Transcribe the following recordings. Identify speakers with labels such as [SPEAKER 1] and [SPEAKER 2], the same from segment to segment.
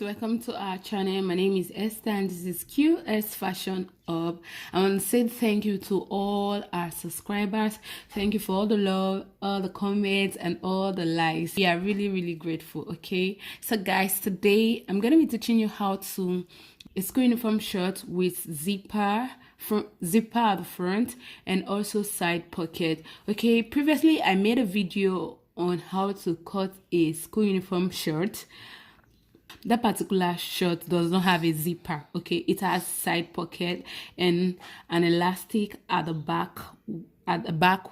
[SPEAKER 1] welcome to our channel. My name is Esther and this is Q-Est Fashion Hub. I want to say thank you to all our subscribers. Thank you for all the love, all the comments and all the likes. We are really grateful. Okay, so guys, today I'm going to be teaching you how to a school uniform shirt with zipper at the front and also side pocket. Okay, previously I made a video on how to cut a school uniform shirt. That particular shirt does not have a zipper. Okay, it has side pocket and an elastic at the back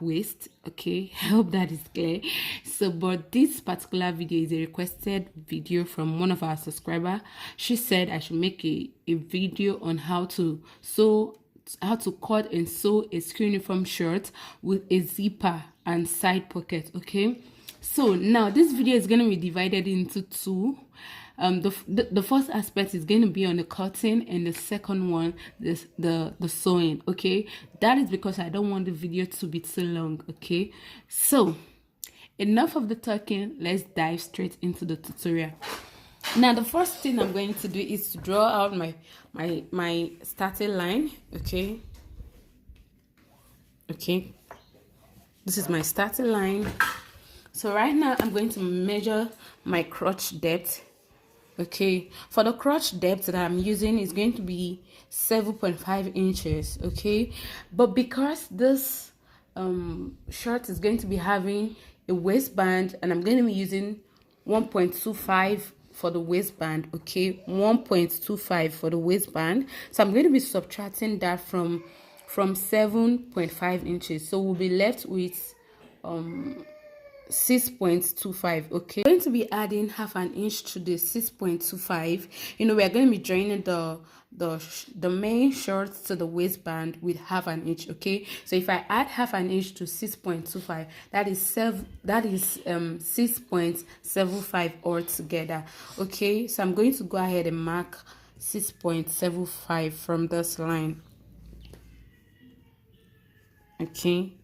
[SPEAKER 1] waist. Okay, I hope that is clear. So but this particular video is a requested video from one of our subscribers. She said I should make a video on how to cut and sew a school uniform shirt with a zipper and side pocket. Okay, so now this video is going to be divided into two. The first aspect is going to be on the cutting, and the second one the sewing. Okay, that is because I don't want the video to be too long. Okay, so enough of the talking, let's dive straight into the tutorial. Now the first thing I'm going to do is to draw out my starting line. Okay, this is my starting line. So right now I'm going to measure my crotch depth. Okay, for the crotch depth that I'm using is going to be 7.5 inches. Okay, but because this shirt is going to be having a waistband and I'm going to be using 1.25 for the waistband. Okay, 1.25 for the waistband, so I'm going to be subtracting that from 7.5 inches, so we'll be left with 6.25. okay, I'm going to be adding half an inch to the 6.25. we are going to be joining the main shirt to the waistband with half an inch. Okay, so if I add half an inch to 6.25, that is 6.75 altogether. Okay, so I'm going to go ahead and mark 6.75 from this line. Okay,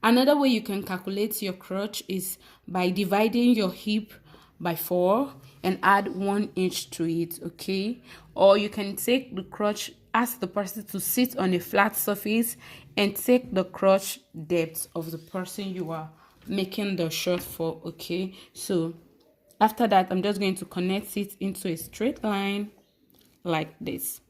[SPEAKER 1] another way you can calculate your crotch is by dividing your hip by 4 and add 1 inch to it. Okay, or you can take the crotch, ask the person to sit on a flat surface and take the crotch depth of the person you are making the shirt for. Okay, so after that I'm just going to connect it into a straight line like this.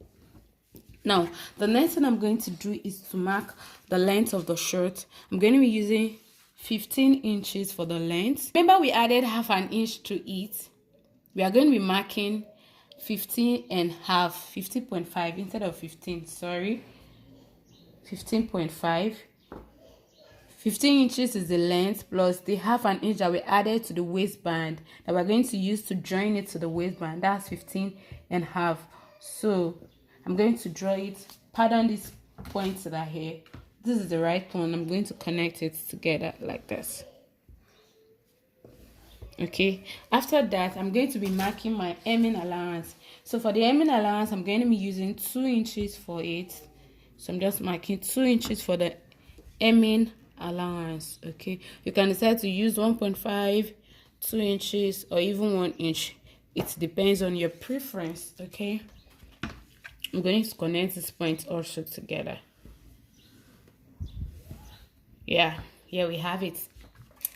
[SPEAKER 1] Now the next thing I'm going to do is to mark the length of the shirt. I'm going to be using 15 inches for the length. Remember we added half an inch to it. We are going to be marking 15.5 instead of 15, sorry, 15.5. 15 inches is the length plus the half an inch that we added to the waistband that we're going to use to join it to the waistband. That's 15.5. So I'm going to draw it. Pardon these points that are here. This is the right one. I'm going to connect it together like this. Okay, after that I'm going to be marking my hemming allowance. So for the hemming allowance I'm going to be using 2 inches for it. So I'm just marking 2 inches for the hemming allowance. Okay, you can decide to use 1.5, 2 inches or even 1 inch. It depends on your preference. Okay, I'm going to connect this point also together. Yeah, here we have it.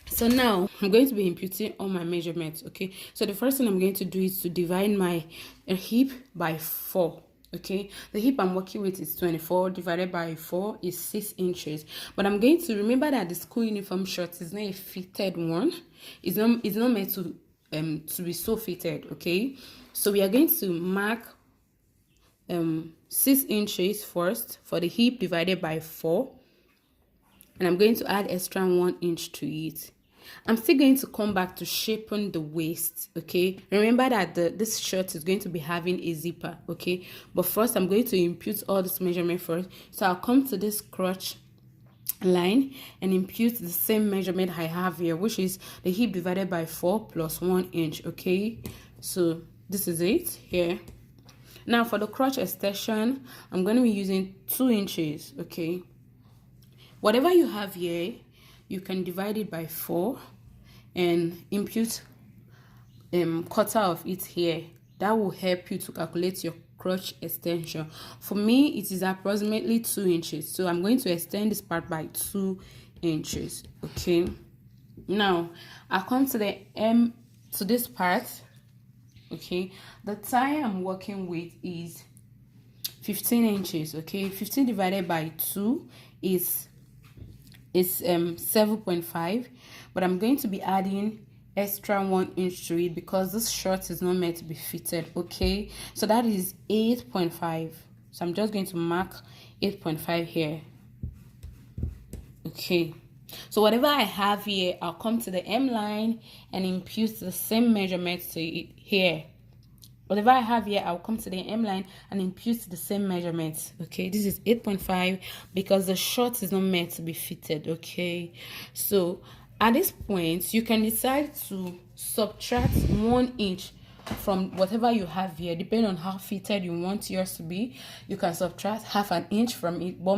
[SPEAKER 1] So now I'm going to be imputing all my measurements. Okay, so the first thing I'm going to do is to divide my hip by 4. Okay, the hip I'm working with is 24 divided by 4 is 6 inches. But I'm going to remember that the school uniform shirt is not a fitted one. It's not meant to be so fitted. Okay, so we are going to mark 6 inches first for the hip divided by 4, and I'm going to add extra 1 inch to it. I'm still going to come back to shaping the waist. Okay, remember that this shirt is going to be having a zipper. Okay, but first I'm going to impute all this measurement first. So I'll come to this crotch line and impute the same measurement I have here, which is the hip divided by 4 plus 1 inch. Okay, so this is it here. Now for the crotch extension I'm going to be using 2 inches. Okay, whatever you have here you can divide it by 4 and impute quarter of it here. that will help you to calculate your crotch extension. For me, it is approximately 2 inches, so I'm going to extend this part by 2 inches. Okay, now I'll come to the to this part. Okay, the tie I'm working with is 15 inches. Okay, 15 divided by 2 is 7.5, but I'm going to be adding extra 1 inch to it because this shirt is not meant to be fitted. Okay, so that is 8.5. So I'm just going to mark 8.5 here. Okay, so whatever I have here, I'll come to the M line and impute the same measurement to it here. Whatever I have here, I'll come to the M line and impute the same measurements. Okay, this is 8.5 because the short is not meant to be fitted. Okay, so at this point, you can decide to subtract 1 inch from whatever you have here, depending on how fitted you want yours to be. You can subtract half an inch from it, but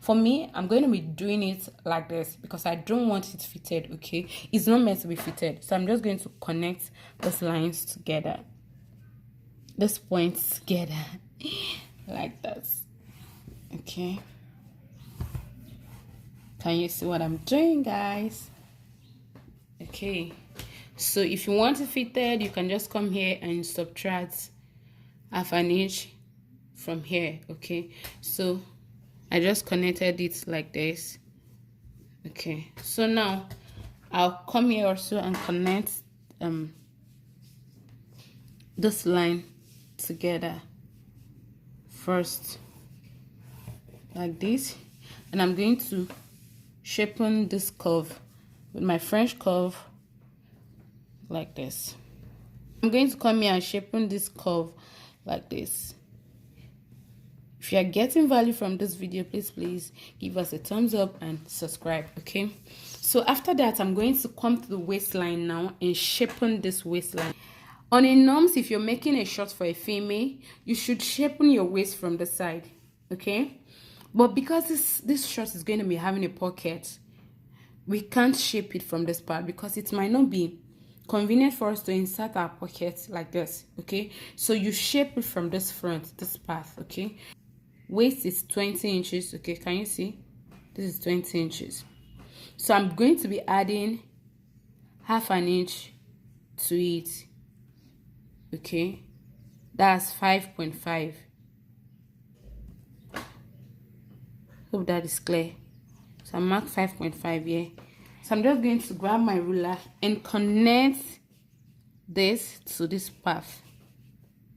[SPEAKER 1] for me, I'm going to be doing it like this because I don't want it fitted. Okay, it's not meant to be fitted, so I'm just going to connect those lines together, these points together like this. Okay, can you see what I'm doing, guys? Okay, so if you want it fitted, you can just come here and subtract half an inch from here. Okay, so I just connected it like this. Okay, so now I'll come here also and connect this line together first like this, and I'm going to sharpen this curve with my French curve like this. I'm going to come here and sharpen this curve like this. If you are getting value from this video, please give us a thumbs up and subscribe. Okay, so after that, I'm going to come to the waistline now and sharpen this waistline. On a norms, if you're making a short for a female, you should sharpen your waist from the side. Okay, but because this short is going to be having a pocket, we can't shape it from this part because it might not be convenient for us to insert our pocket like this. Okay, so you shape it from this front, this part. Okay, waist is 20 inches. Okay, can you see? This is 20 inches. So I'm going to be adding half an inch to it. Okay, that's 5.5. Hope that is clear. So I mark 5.5 here. So I'm just going to grab my ruler and connect this to this path.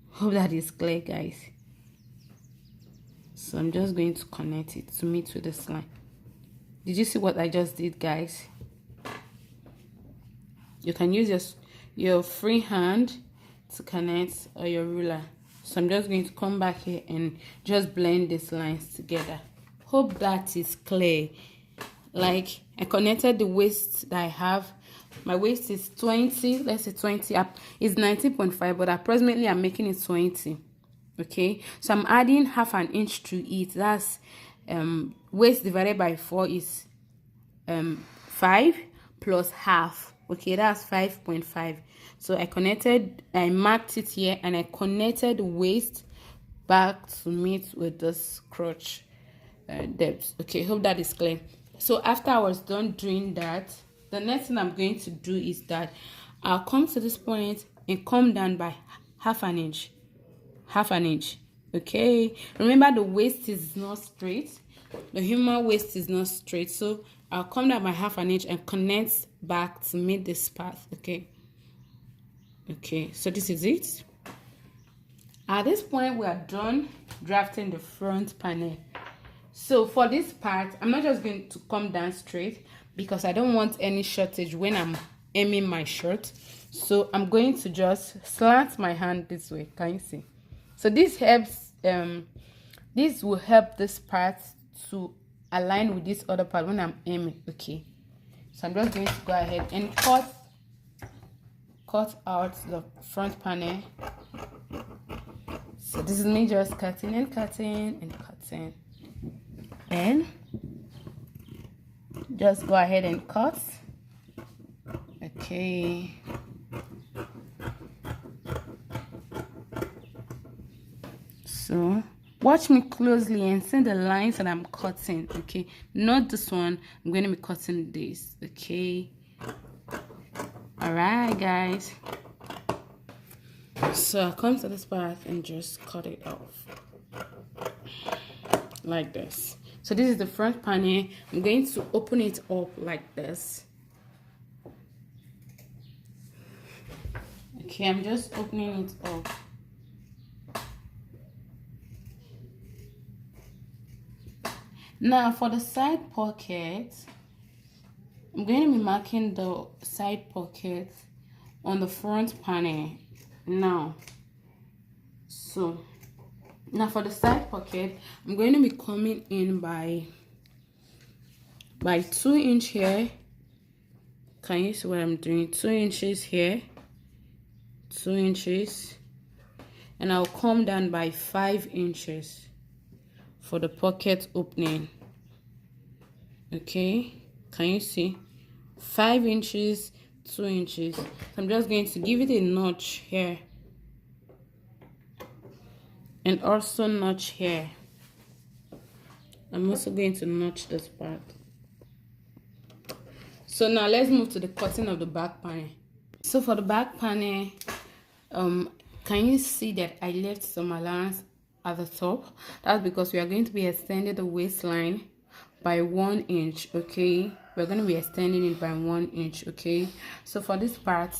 [SPEAKER 1] Hope that is clear, guys. So I'm just going to connect it to meet with this line. Did you see what I just did, guys? You can use your free hand to connect or your ruler. So I'm just going to come back here and just blend these lines together. Hope that is clear. Like, I connected the waist that I have. My waist is 20, let's say 20 up. It's 19.5, but approximately I'm making it 20. Okay, so I'm adding half an inch to it. That's waist divided by 4 is 5 plus half. Okay, that's 5.5. So I marked it here and I connected the waist back to meet with this crotch depth. Okay, hope that is clear. So after I was done doing that, the next thing I'm going to do is that I'll come to this point and come down by half an inch. Okay, remember the waist is not straight. The human waist is not straight, so I'll come down by half an inch and connect back to meet this path. Okay, so this is it. At this point, we are done drafting the front panel. So for this part, I'm not just going to come down straight because I don't want any shortage when I'm aiming my shirt. So I'm going to just slant my hand this way. Can you see? So this helps. This will help this part to align with this other part when I'm aiming. Okay. So I'm just going to go ahead and cut out the front panel. So this is me just cutting and just go ahead and cut. Okay, So watch me closely and see the lines that I'm cutting. Okay, not this one. I'm going to be cutting this. Okay, all right guys, so I come to this part and just cut it off like this. So this is the front panel. I'm going to open it up like this. Okay, I'm just opening it up. Now for the side pocket, I'm going to be marking the side pocket on the front panel now. So now for the side pocket, I'm going to be coming in by 2 inch here. Can you see what I'm doing? 2 inches here, 2 inches, and I'll come down by 5 inches for the pocket opening. Okay, can you see? 5 inches, 2 inches. So I'm just going to give it a notch here and also notch here. I'm also going to notch this part. So now let's move to the cutting of the back panel. So for the back panel, can you see that I left some allowance at the top? That's because we are going to be extending the waistline by 1 inch. Okay, we're going to be extending it by 1 inch. Okay, so for this part,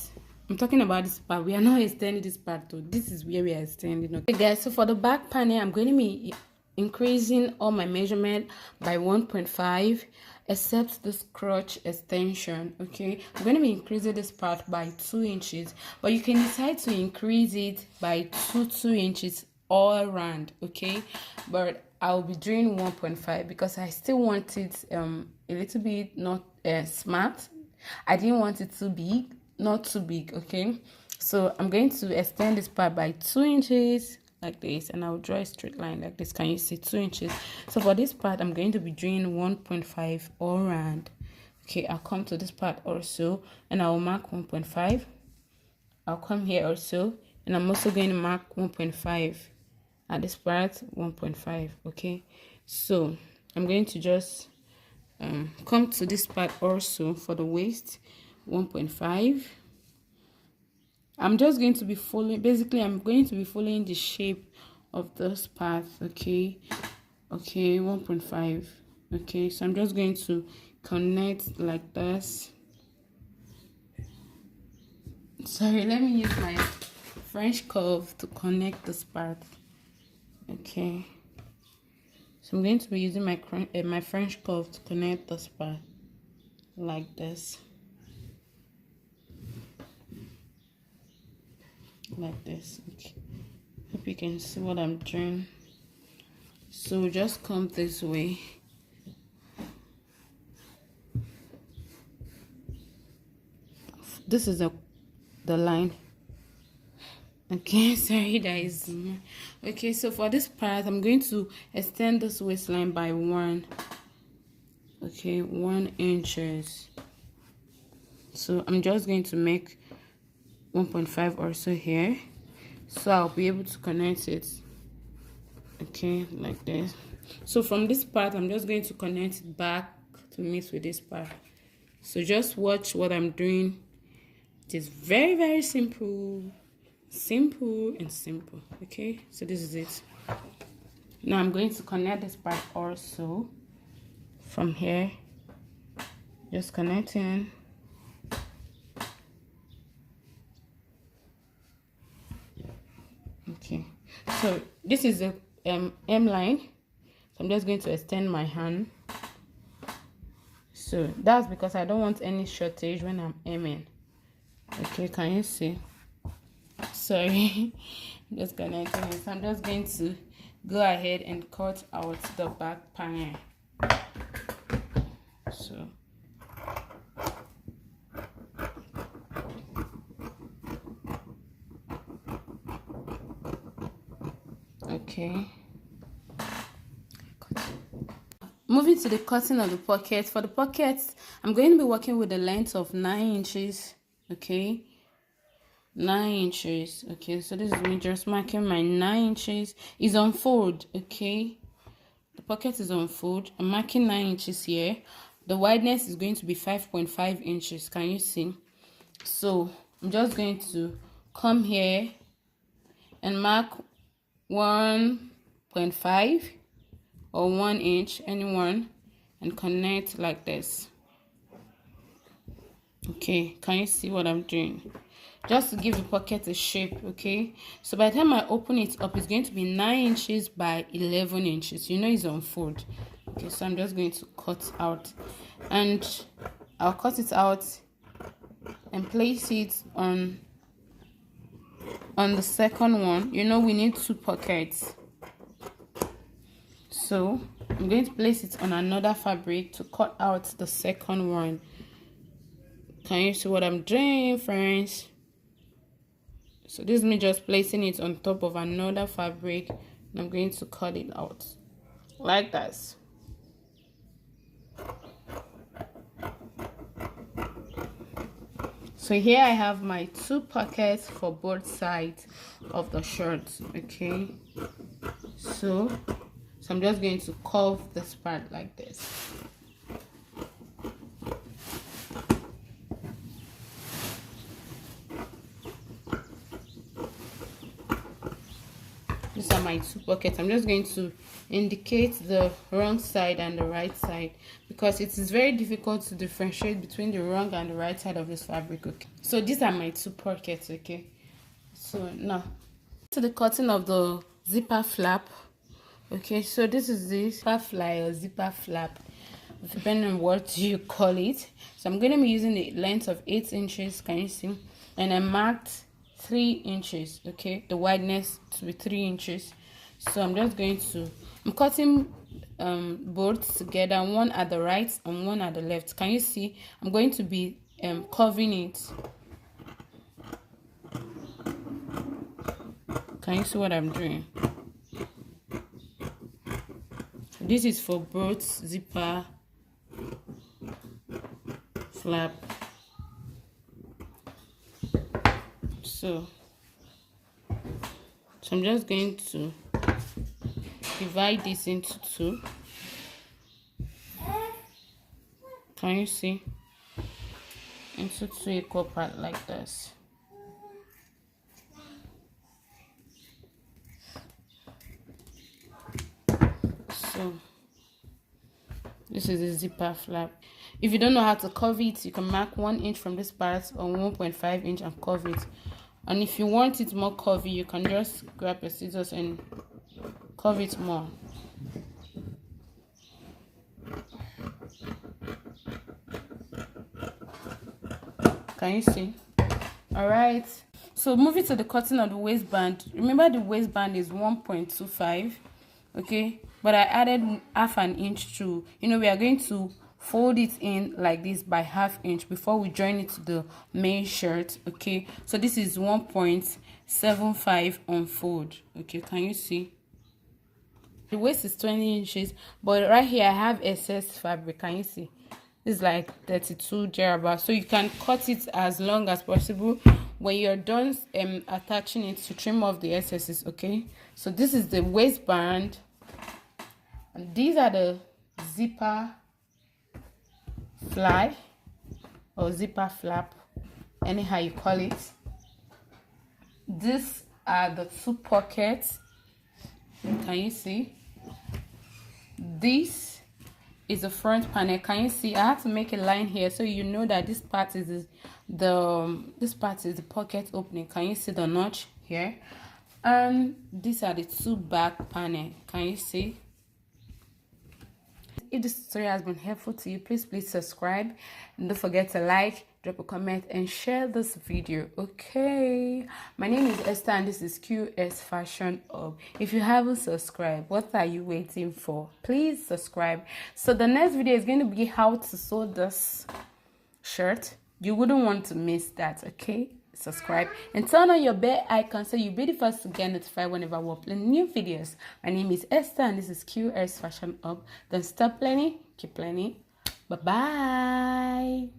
[SPEAKER 1] I'm talking about this part, we are not extending this part though. This is where we are extending. Okay guys, so for the back panel, I'm going to be increasing all my measurement by 1.5 except this crotch extension. Okay, I'm going to be increasing this part by 2 inches, but you can decide to increase it by 2 inches all around. Okay, but I'll be doing 1.5 because I still want it a little bit not smart. I didn't want it too big, not too big. Okay, so I'm going to extend this part by 2 inches like this, and I'll draw a straight line like this. Can you see? 2 inches. So for this part, I'm going to be doing 1.5 all around. Okay, I'll come to this part also and I'll mark 1.5. I'll come here also and I'm also going to mark 1.5 at this part, 1.5. Okay, so I'm going to just come to this part also for the waist, 1.5. I'm just going to be following, basically I'm going to be following the shape of this part. Okay, 1.5. okay, so I'm just going to connect like this. Sorry, let me use my French curve to connect this part. Okay, so I'm going to be using my French curve to connect this part like this, like this. Okay, hope you can see what I'm doing. So just come this way. This is the line. Okay, sorry guys. Okay, so for this part I'm going to extend this waistline by 1 inches. So I'm just going to make 1.5 or so here, so I'll be able to connect it. Okay, like this. So from this part I'm just going to connect it back to meet with this part. So just watch what I'm doing. It is very, very simple and simple. Okay, so this is it. Now I'm going to connect this part also from here, just connecting. Okay, so this is the M line, so I'm just going to extend my hand. So that's because I don't want any shortage when I'm aiming. Okay, can you see? Sorry, I'm just connecting it. So I'm just going to go ahead and cut out the back panel. So okay, moving to the cutting of the pocket. For the pockets, I'm going to be working with the length of 9 inches. Okay, 9 inches. Okay, so this is me just marking my 9 inches. Is on fold. Okay, the pocket is on fold. I'm marking 9 inches here. The wideness is going to be 5.5 inches. Can you see? So I'm just going to come here and mark 1.5 or 1 inch, anyone, and connect like this. Okay, can you see what I'm doing? Just to give the pocket a shape. Okay, so by the time I open it up, it's going to be 9 inches by 11 inches. You know it's on fold. Okay, so I'm just going to cut out, and I'll cut it out and place it on the second one. You know we need 2 pockets, so I'm going to place it on another fabric to cut out the second one. Can you see what I'm doing, friends? So this is me just placing it on top of another fabric, and I'm going to cut it out like this. So here I have my 2 pockets for both sides of the shirt. Okay, so I'm just going to curve this part like this. These are my 2 pockets. I'm just going to indicate the wrong side and the right side, because it is very difficult to differentiate between the wrong and the right side of this fabric. Okay, so these are my 2 pockets. Okay, so now to the cutting of the zipper flap. Okay, so this is the zipper fly or zipper flap, depending on what you call it. So I'm going to be using the length of 8 inches. Can you see? And I marked 3 inches. Okay, the wideness to be 3 inches. So I'm just going to, I'm cutting both together, one at the right and one at the left. Can you see? I'm going to be curving it. Can you see what I'm doing? This is for both zipper flap. So I'm just going to divide this into 2. Can you see? Into 2 equal parts like this. So this is the zipper flap. If you don't know how to curve it, you can mark 1 inch from this part or 1.5 inch and curve it. And if you want it more curvy, you can just grab your scissors and curve it more. Can you see? Alright, so moving to the cutting of the waistband. Remember the waistband is 1.25. okay, but I added half an inch to, we are going to fold it in like this by ½ inch before we join it to the main shirt. Okay, so this is 1.75 unfold. Okay, can you see? The waist is 20 inches, but right here I have excess fabric. Can you see? It's like 32 thereabouts, so you can cut it as long as possible. When you're done attaching it, to trim off the excesses. Okay, so this is the waistband, and these are the zipper fly or zipper flap, anyhow you call it. These are the 2 pockets. Can you see? This is the front panel. Can you see? I have to make a line here so you know that this part is the pocket opening. Can you see the notch here? And these are the 2 back panel. Can you see? If this tutorial has been helpful to you, please subscribe, and don't forget to like, drop a comment, and share this video. Okay, my name is Esther and this is Q-Est Fashion Hub. If you haven't subscribed, what are you waiting for? Please subscribe. So the next video is going to be how to sew this shirt. You wouldn't want to miss that. Okay, subscribe and turn on your bell icon so you'll be the first to get notified whenever we upload new videos. My name is Esther and this is Q-Est Fashion Hub. Don't stop learning, keep learning. Bye bye.